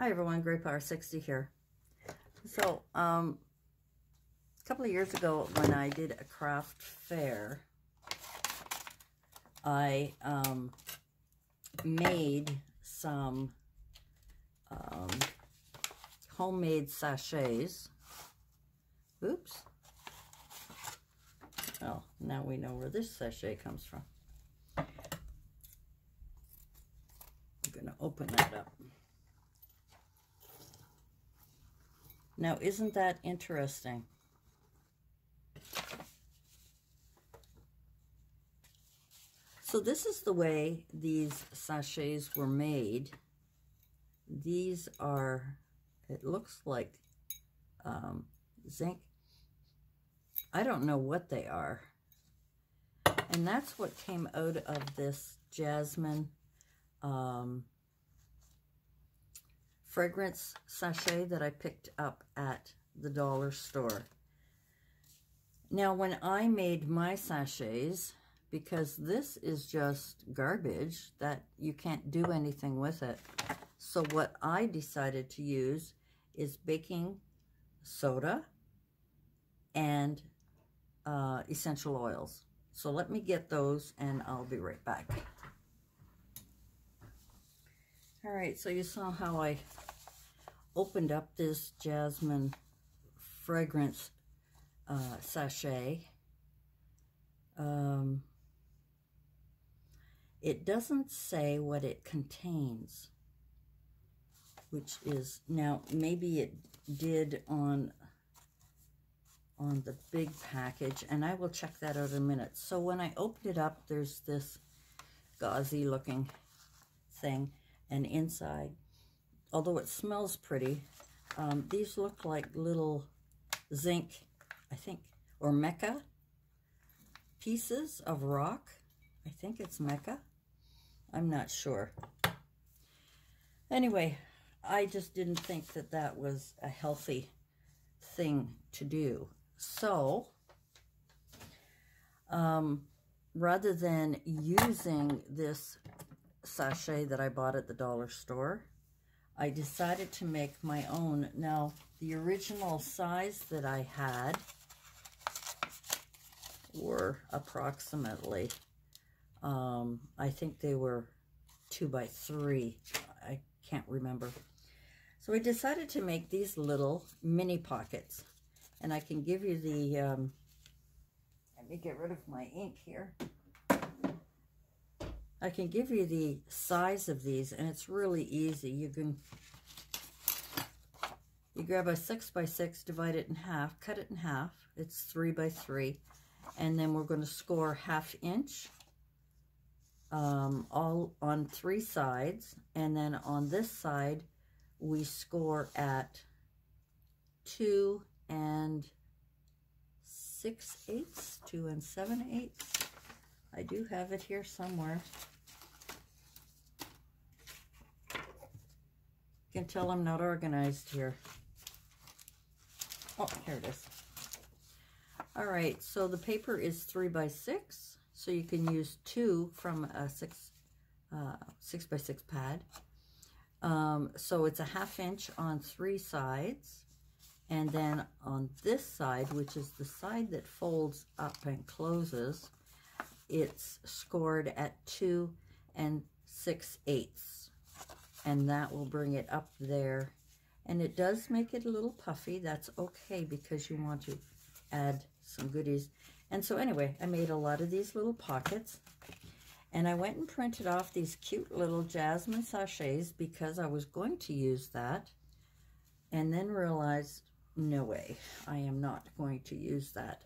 Hi everyone, Great Power 60 here. So, a couple of years ago when I did a craft fair, I made some homemade sachets. Oops. Well, now we know where this sachet comes from. I'm going to open that up. Now, isn't that interesting? So this is the way these sachets were made. These are, it looks like zinc. I don't know what they are. And that's what came out of this jasmine fragrance sachet that I picked up at the dollar store. Now, when I made my sachets, because this is just garbage that you can't do anything with it, so what I decided to use is baking soda and essential oils. So let me get those and I'll be right back. All right, so you saw how I opened up this jasmine fragrance sachet. It doesn't say what it contains, which is, now maybe it did on the big package, and I will check that out in a minute. So when I opened it up, there's this gauzy looking thing, and inside, although it smells pretty, these look like little zinc, I think, or mica pieces of rock. I think it's mica. I'm not sure. Anyway, I just didn't think that that was a healthy thing to do. So, rather than using this sachet that I bought at the dollar store, I decided to make my own. Now, the original size that I had were approximately, I think they were 2 by 3. I can't remember. So I decided to make these little mini pockets. And I can give you the, let me get rid of my ink here. I can give you the size of these, and it's really easy. You grab a 6 by 6, divide it in half, cut it in half. It's 3 by 3. And then we're going to score 1/2 inch all on 3 sides. And then on this side, we score at 2 6/8, 2 7/8. I do have it here somewhere. You can tell I'm not organized here. Oh, here it is. All right, so the paper is 3 by 6, so you can use 2 from a 6 by 6 pad. So it's a 1/2 inch on 3 sides. And then on this side, which is the side that folds up and closes, it's scored at 2 6/8. And that will bring it up there. And it does make it a little puffy. That's okay, because you want to add some goodies. And so anyway, I made a lot of these little pockets. And I went and printed off these cute little jasmine sachets because I was going to use that. And then realized, no way, I am not going to use that.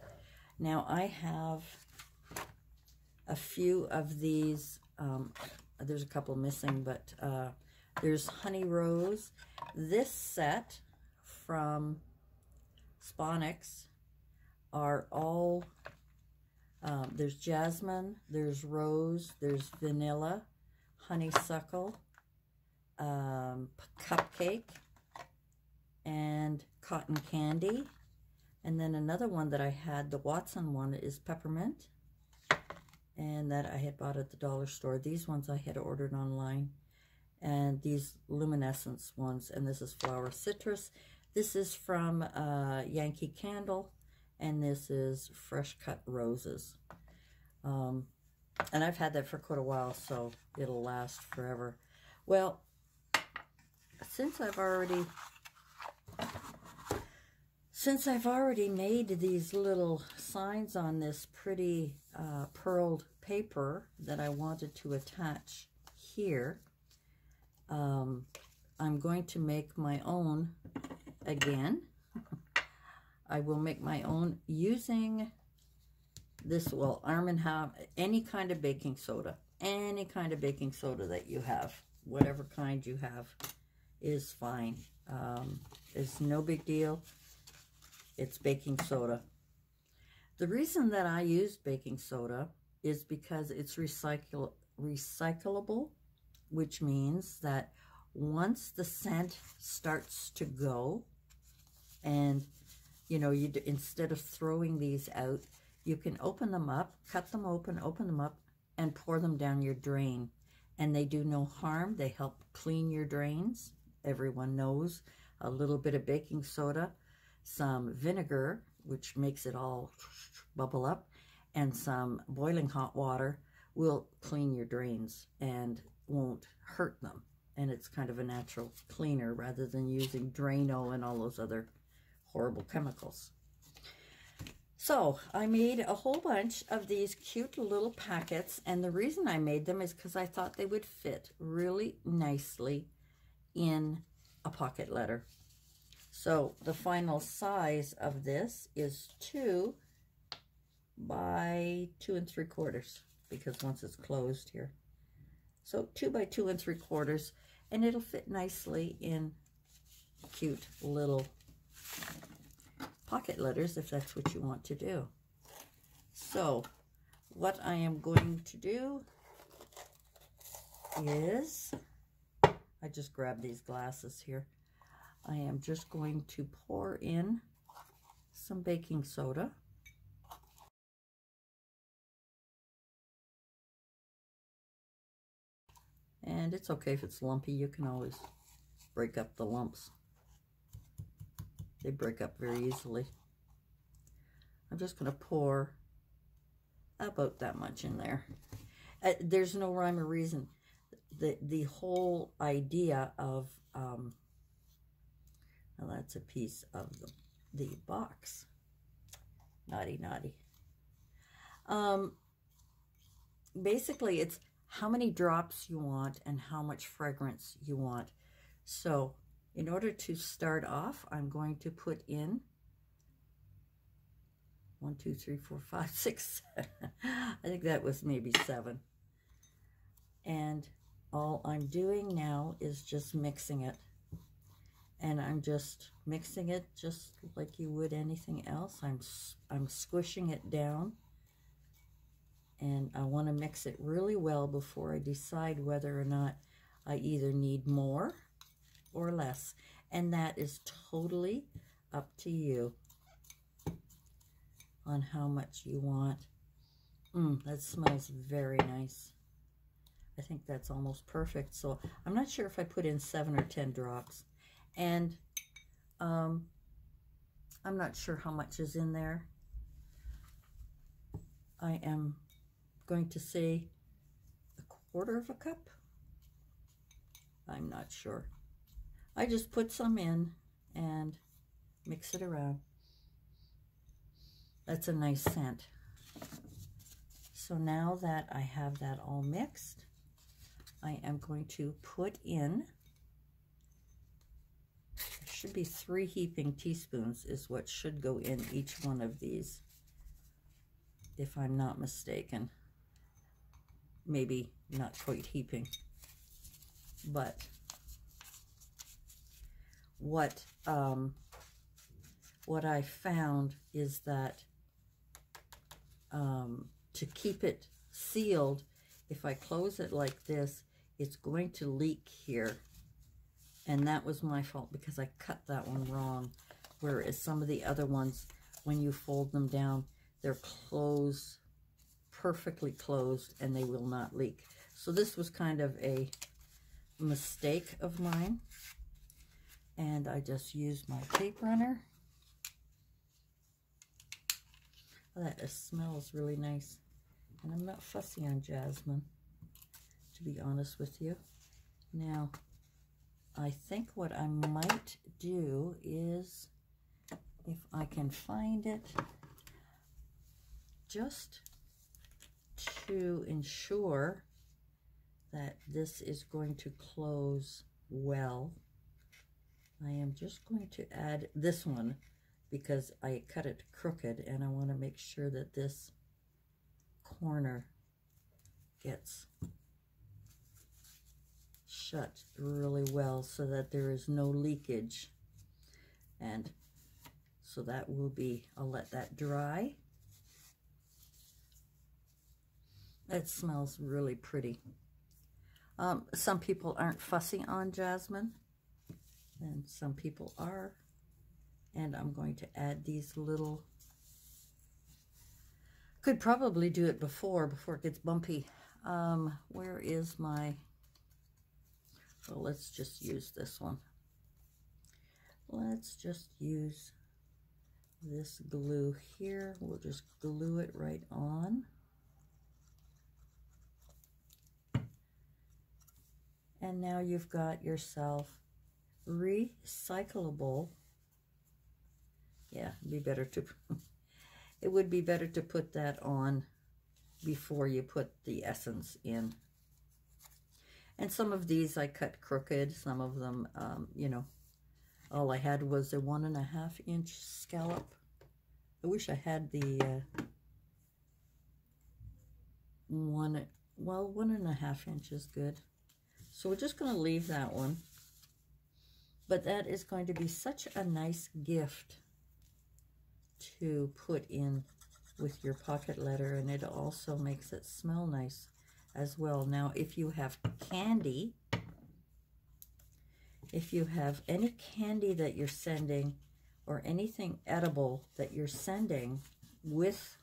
Now I have a few of these, there's a couple missing, but there's Honey Rose. This set from Sponics are all, there's jasmine, there's rose, there's vanilla, honeysuckle, cupcake, and cotton candy. And then another one that I had, the Watson one, is peppermint, and that I had bought at the dollar store. These ones I had ordered online. and these luminescence ones, and this is Flower Citrus. This is from Yankee Candle, and this is Fresh Cut Roses. And I've had that for quite a while, so it'll last forever. Well, since I've already made these little signs on this pretty pearled paper that I wanted to attach here, I'm going to make my own again. I will make my own using this, well, Arm & Hammer, any kind of baking soda. Any kind of baking soda that you have. Whatever kind you have is fine. It's no big deal. It's baking soda. The reason that I used baking soda is because it's recyclable, which means that once the scent starts to go, and you know, instead of throwing these out, you can open them up, cut them open them up, and pour them down your drain. And they do no harm. They help clean your drains. Everyone knows a little bit of baking soda, some vinegar, which makes it all bubble up, and some boiling hot water will clean your drains and won't hurt them. And it's kind of a natural cleaner rather than using Drano and all those other horrible chemicals. So I made a whole bunch of these cute little packets, and the reason I made them is because I thought they would fit really nicely in a pocket letter. So the final size of this is 2 by 2 3/4, because once it's closed here. So 2 by 2 3/4, and it'll fit nicely in cute little pocket letters if that's what you want to do. So what I am going to do is, I just grabbed these glasses here. I am just going to pour in some baking soda. And it's okay if it's lumpy. You can always break up the lumps. They break up very easily. I'm just going to pour about that much in there. There's no rhyme or reason. The whole idea of, well, that's a piece of the box. Naughty, naughty. Basically, it's how many drops you want and how much fragrance you want. So in order to start off, I'm going to put in 1, 2, 3, 4, 5, 6, 7. I think that was maybe 7. And all I'm doing now is just mixing it. And I'm just mixing it just like you would anything else. I'm squishing it down. And I want to mix it really well before I decide whether or not I either need more or less. And that is totally up to you on how much you want. That smells very nice. I think that's almost perfect. So I'm not sure if I put in 7 or 10 drops. And I'm not sure how much is in there. I am going to say 1/4 cup. I'm not sure. I just put some in and mix it around. That's a nice scent. So now that I have that all mixed, I am going to put in, there should be 3 heaping teaspoons is what should go in each one of these, if I'm not mistaken. Maybe not quite heaping, but what I found is that to keep it sealed, if I close it like this, it's going to leak here. And that was my fault because I cut that one wrong. Whereas some of the other ones, when you fold them down, they're closed, perfectly closed, and they will not leak. So this was kind of a mistake of mine. And I just use my tape runner. Oh, that smells really nice. And I'm not fussy on jasmine, to be honest with you. Now, I think what I might do is, if I can find it, just to ensure that this is going to close well, I am just going to add this one because I cut it crooked and I want to make sure that this corner gets shut really well so that there is no leakage. And so that will be, I'll let that dry. It smells really pretty. Some people aren't fussy on jasmine, and some people are. And I'm going to add these little, could probably do it before it gets bumpy. Where is my, well, let's just use this one. Let's just use this glue here. We'll just glue it right on. And now you've got yourself recyclable. Yeah, it'd be better to, it would be better to put that on before you put the essence in. And some of these I cut crooked. Some of them, you know, all I had was a 1.5 inch scallop. I wish I had the 1.5 inches good. So we're just going to leave that one. But that is going to be such a nice gift to put in with your pocket letter, and it also makes it smell nice as well. Now, if you have candy, if you have any candy that you're sending or anything edible that you're sending with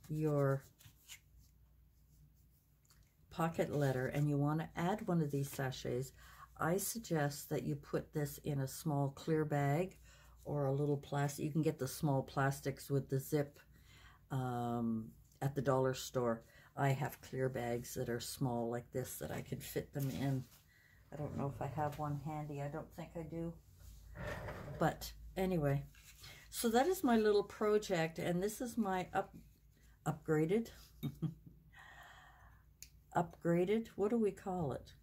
your pocket letter and you want to add one of these sachets, I suggest that you put this in a small clear bag or a little plastic. You can get the small plastics with the zip at the dollar store. I have clear bags that are small like this that I can fit them in. I don't know if I have one handy. I don't think I do. But anyway, so that is my little project, and this is my upgraded, what do we call it?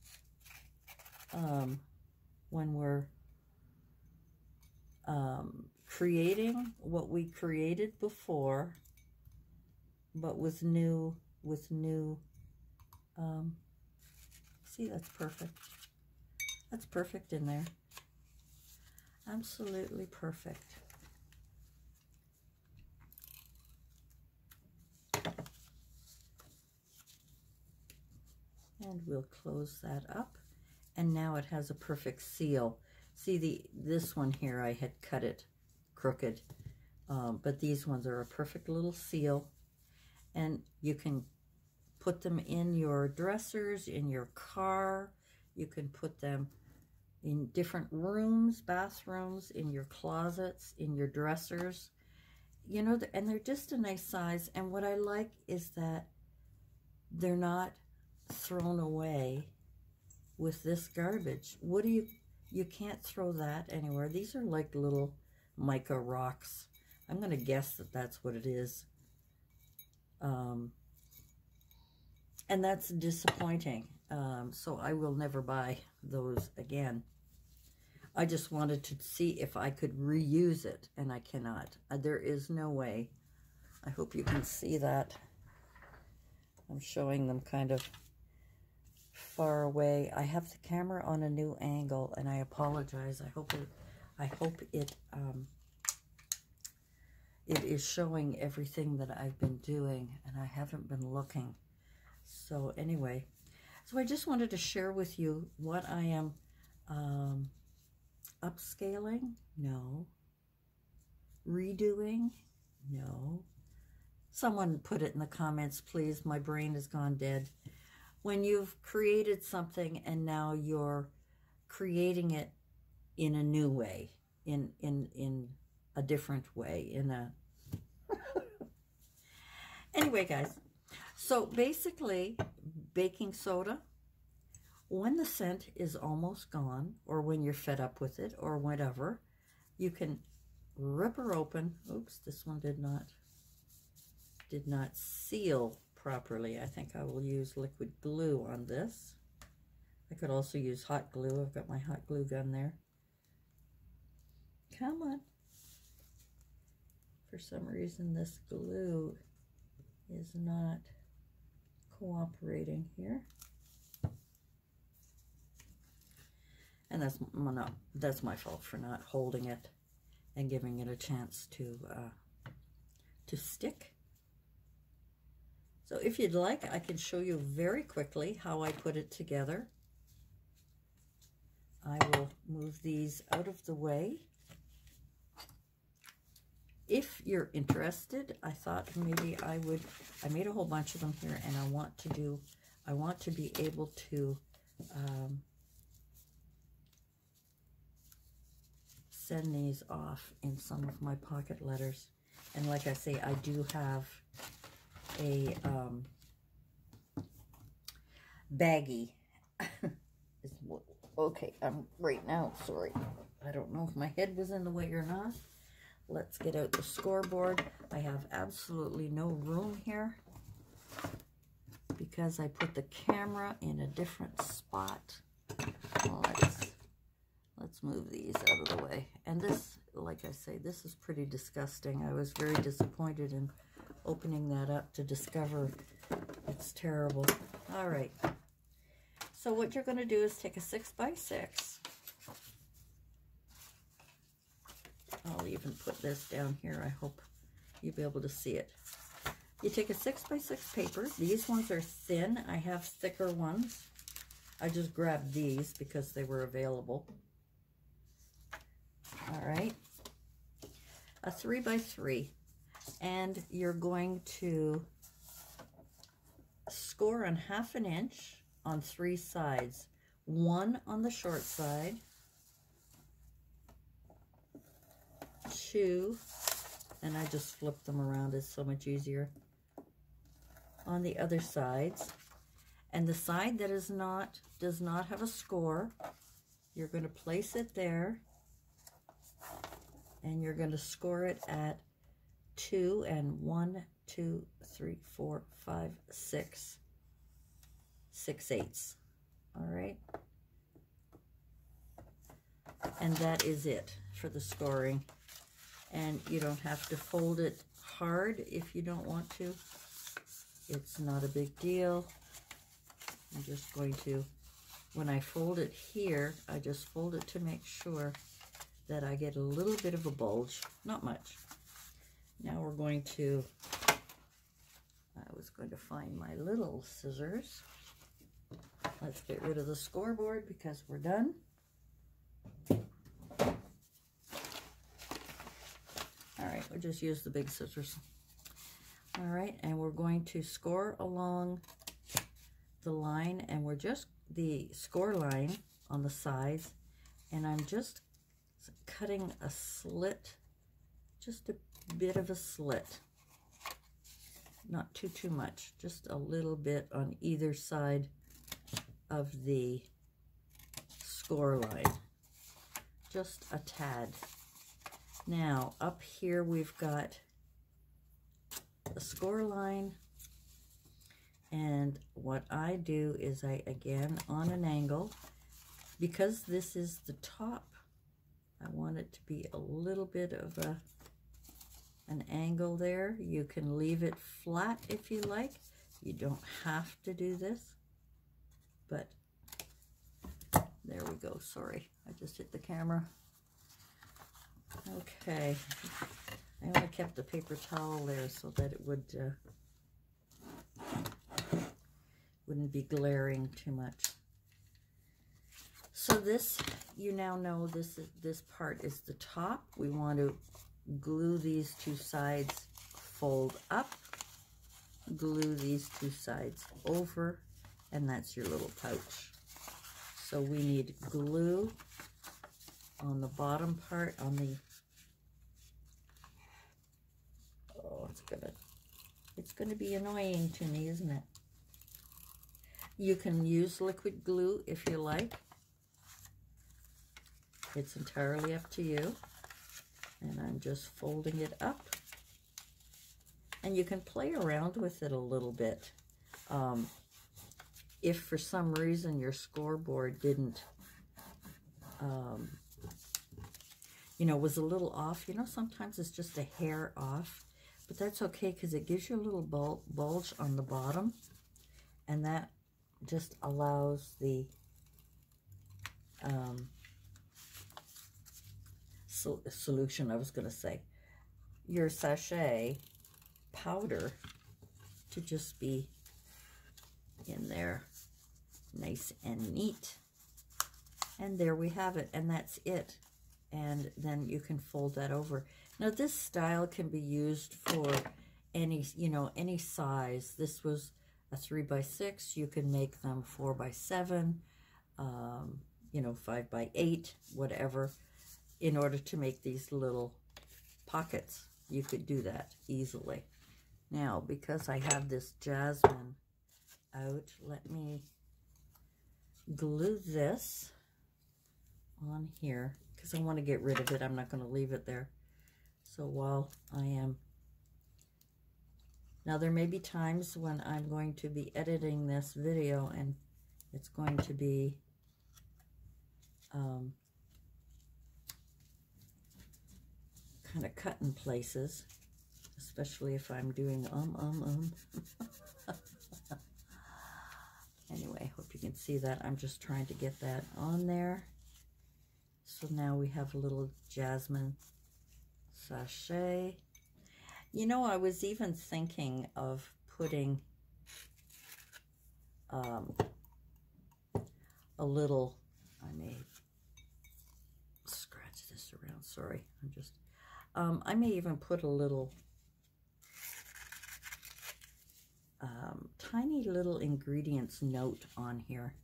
When we're creating what we created before, but with new, see, that's perfect. That's perfect in there. Absolutely perfect. And we'll close that up. And now it has a perfect seal. See, this one here, I had cut it crooked. But these ones are a perfect little seal. And you can put them in your dressers, in your car. You can put them in different rooms, bathrooms, in your closets, in your dressers. You know, and they're just a nice size. And what I like is that they're not thrown away with this garbage. What do you can't throw that anywhere. These are like little mica rocks. I'm going to guess that that's what it is. And that's disappointing. So I will never buy those again. I just wanted to see if I could reuse it, and I cannot. There is no way. I hope you can see that. I'm showing them kind of far away. I have the camera on a new angle, and I apologize. I hope it is showing everything that I've been doing, and I haven't been looking. So anyway, so I just wanted to share with you what I am upscaling. No. Redoing. No. Someone put it in the comments, please. My brain has gone dead. when you've created something and now you're creating it in a new way, in a different way, Anyway, guys, so basically, baking soda, when the scent is almost gone, or when you're fed up with it, or whatever, you can rip her open. Oops, this one did not seal properly. I think I will use liquid glue on this. I could also use hot glue. I've got my hot glue gun there. Come on. For some reason, this glue is not cooperating here. And that's my fault for not holding it and giving it a chance to stick. So if you'd like, I can show you very quickly how I put it together. I will move these out of the way. If you're interested, I thought maybe I made a whole bunch of them here, and I want to be able to send these off in some of my pocket letters. And like I say, I do have a baggie. Okay, right now, sorry. I don't know if my head was in the way or not. Let's get out the scoreboard. I have absolutely no room here because I put the camera in a different spot. Let's move these out of the way. And this, like I say, this is pretty disgusting. I was very disappointed in opening that up to discover it's terrible. All right. So what you're going to do is take a 6x6. I'll even put this down here. I hope you'll be able to see it. You take a 6x6 paper. These ones are thin. I have thicker ones. I just grabbed these because they were available. All right. A 3x3. And you're going to score on 1/2 inch on 3 sides. 1 on the short side. 2, and I just flip them around, it's so much easier, on the other sides. And the side that does not have a score, you're going to place it there, and you're going to score it at 2 and 1, 2, 3, 4, 5, 6, 6/8. All right, and that is it for the scoring. And you don't have to fold it hard if you don't want to. It's not a big deal. I'm just going to, when I fold it here, I just fold it to make sure that I get a little bit of a bulge, not much. Now we're going to, I was going to find my little scissors. Let's get rid of the scoreboard because we're done. All right, we'll just use the big scissors. All right, and we're going to score along the line, and we're just the score line on the sides, and I'm just cutting a slit, just a bit of a slit. Not too much, just a little bit on either side of the score line. Just a tad. Now, up here we've got the score line, and what I do is again, on an angle, because this is the top, I want it to be a little bit of an angle there. You can leave it flat if you like. You don't have to do this, but there we go. Sorry, I just hit the camera. Okay, I only kept the paper towel there so that it wouldn't be glaring too much. So this, you now know this part is the top. We want to glue these 2 sides, fold up, glue these 2 sides over, and that's your little pouch. So we need glue on the bottom part, on the, oh, it's gonna be annoying to me, isn't it? You can use liquid glue if you like. It's entirely up to you. And I'm just folding it up. And you can play around with it a little bit. If for some reason your scoreboard didn't, you know, was a little off, you know, sometimes it's just a hair off, but that's okay because it gives you a little bulge on the bottom, and that just allows the solution, I was going to say, your sachet powder to just be in there nice and neat. And there we have it, and that's it. And then you can fold that over. Now this style can be used for any, you know, any size. This was a 3x6. You can make them 4x7, you know, 5x8, whatever. In order to make these little pockets, you could do that easily. Now, because I have this jasmine out, let me glue this on here because I want to get rid of it. I'm not going to leave it there. So while I am, now there may be times when I'm going to be editing this video and it's going to be kind of cut in places, especially if I'm doing Anyway, hope you can see that. I'm just trying to get that on there. So now we have a little jasmine sachet. You know, I was even thinking of putting a little, I may scratch this around, sorry, I'm just, I may even put a little tiny little ingredients note on here.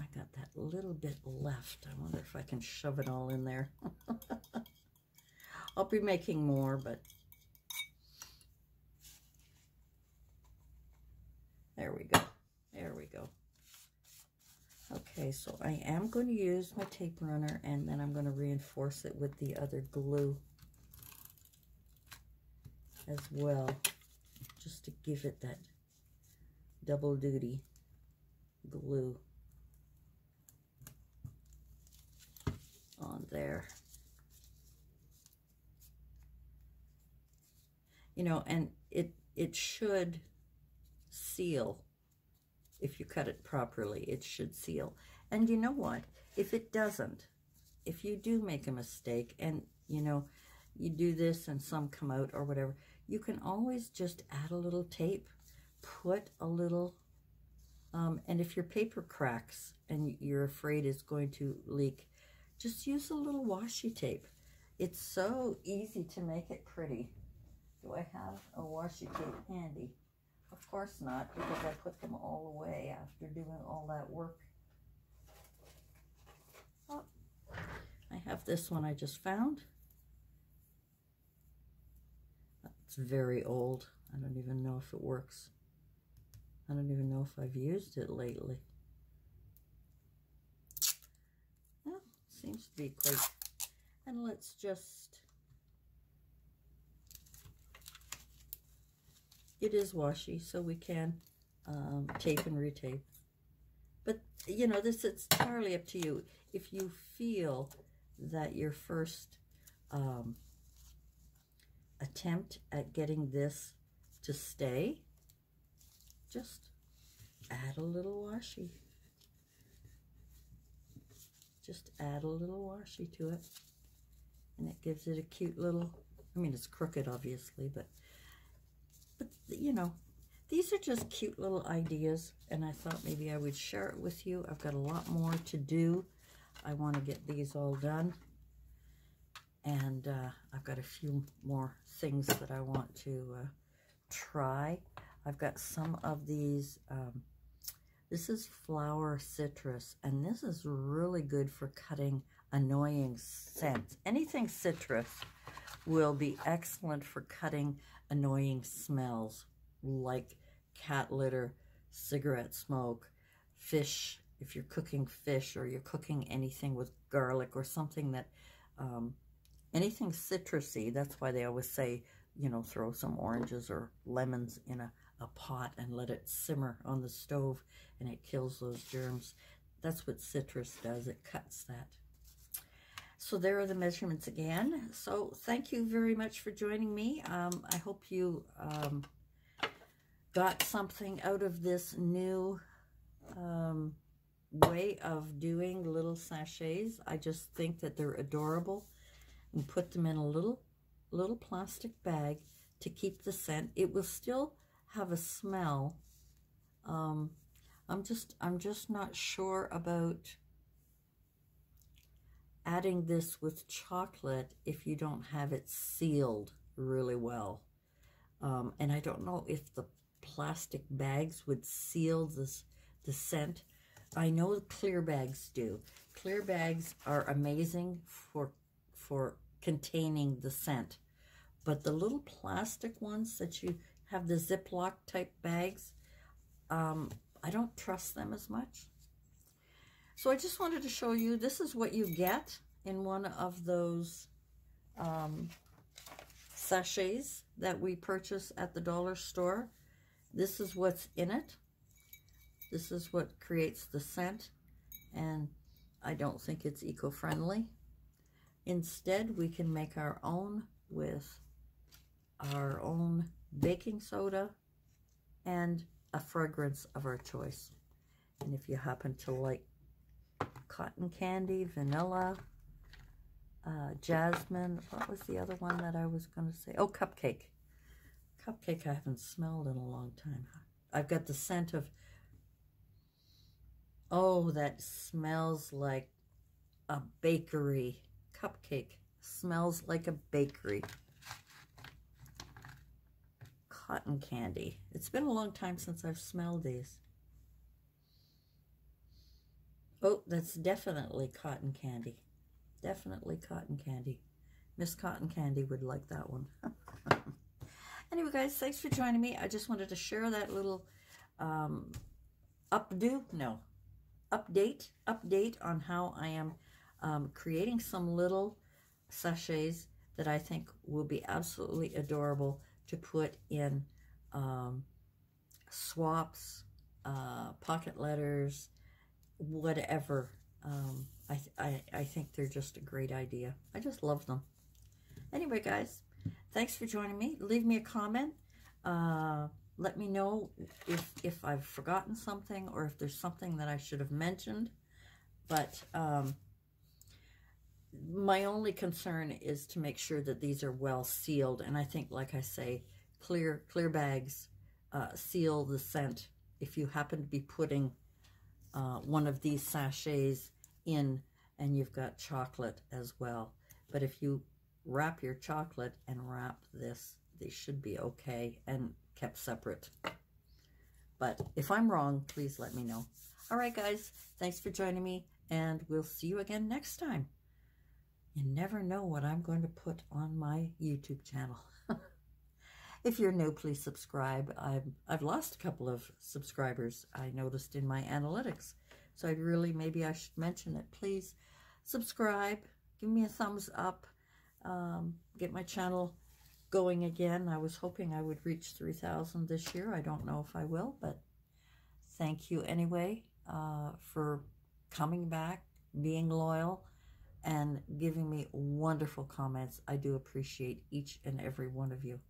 I got that little bit left. I wonder if I can shove it all in there. I'll be making more, but there we go. There we go. Okay, so I am going to use my tape runner, and then I'm going to reinforce it with the other glue as well, just to give it that double duty glue on there. You know, and it should seal. If you cut it properly, it should seal. And you know what? If it doesn't, if you do make a mistake and, you know, you do this and some come out or whatever, you can always just add a little tape, put a little, and if your paper cracks and you're afraid it's going to leak, just use a little washi tape. It's so easy to make it pretty. Do I have a washi tape handy? Of course not, because I put them all away after doing all that work. Oh, I have this one I just found. It's very old. I don't even know if it works. I don't even know if I've used it lately. Well, seems to be quite... And let's just... It is washi, so we can tape and retape. But, you know, this is entirely up to you. If you feel that your first attempt at getting this to stay, just add a little washi. Just add a little washi to it. And it gives it a cute little, I mean, it's crooked, obviously, but you know, these are just cute little ideas, and I thought maybe I would share it with you. I've got a lot more to do. I want to get these all done. And I've got a few more things that I want to try. I've got some of these, this is flower citrus, and this is really good for cutting annoying scents. Anything citrus will be excellent for cutting annoying smells, like cat litter, cigarette smoke, fish, if you're cooking fish or you're cooking anything with garlic or something that, anything citrusy. That's why they always say, you know, throw some oranges or lemons in a pot and let it simmer on the stove, and it kills those germs. That's what citrus does. It cuts that. So there are the measurements again. So thank you very much for joining me. I hope you got something out of this new way of doing little sachets. I just think that they're adorable. And put them in a little plastic bag to keep the scent. It will still have a smell. I'm just not sure about adding this with chocolate if you don't have it sealed really well. And I don't know if the plastic bags would seal the scent. I know clear bags do. Clear bags are amazing for containing the scent, but the little plastic ones that you have, the Ziploc type bags, I don't trust them as much. So I just wanted to show you, this is what you get in one of those sachets that we purchase at the dollar store. This is what's in it. This is what creates the scent, and I don't think it's eco-friendly. Instead, we can make our own with our own baking soda and a fragrance of our choice. And if you happen to like cotton candy, vanilla, jasmine, what was the other one that I was going to say? Oh, cupcake. Cupcake I haven't smelled in a long time. I've got the scent of, oh, that smells like a bakery. Cupcake smells like a bakery. Cotton candy. It's been a long time since I've smelled these. Oh, that's definitely cotton candy. Definitely cotton candy. Miss Cotton Candy would like that one. Anyway, guys, thanks for joining me. I just wanted to share that little update on how I am creating some little sachets that I think will be absolutely adorable to put in swaps, pocket letters, whatever. I think they're just a great idea. I just love them. Anyway, guys, thanks for joining me. Leave me a comment. Let me know if I've forgotten something or if there's something that I should have mentioned. But my only concern is to make sure that these are well sealed. And I think, like I say, clear bags seal the scent. If you happen to be putting one of these sachets in and you've got chocolate as well. But if you wrap your chocolate and wrap this, they should be okay and kept separate. But if I'm wrong, please let me know. All right, guys, thanks for joining me, and we'll see you again next time. You never know what I'm going to put on my YouTube channel. If you're new, please subscribe. I've lost a couple of subscribers, I noticed in my analytics. So maybe I should mention it. Please subscribe, give me a thumbs up, get my channel going again. I was hoping I would reach 3,000 this year. I don't know if I will, but thank you anyway for coming back, being loyal, and giving me wonderful comments. I do appreciate each and every one of you.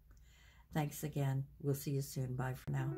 Thanks again. We'll see you soon. Bye for now.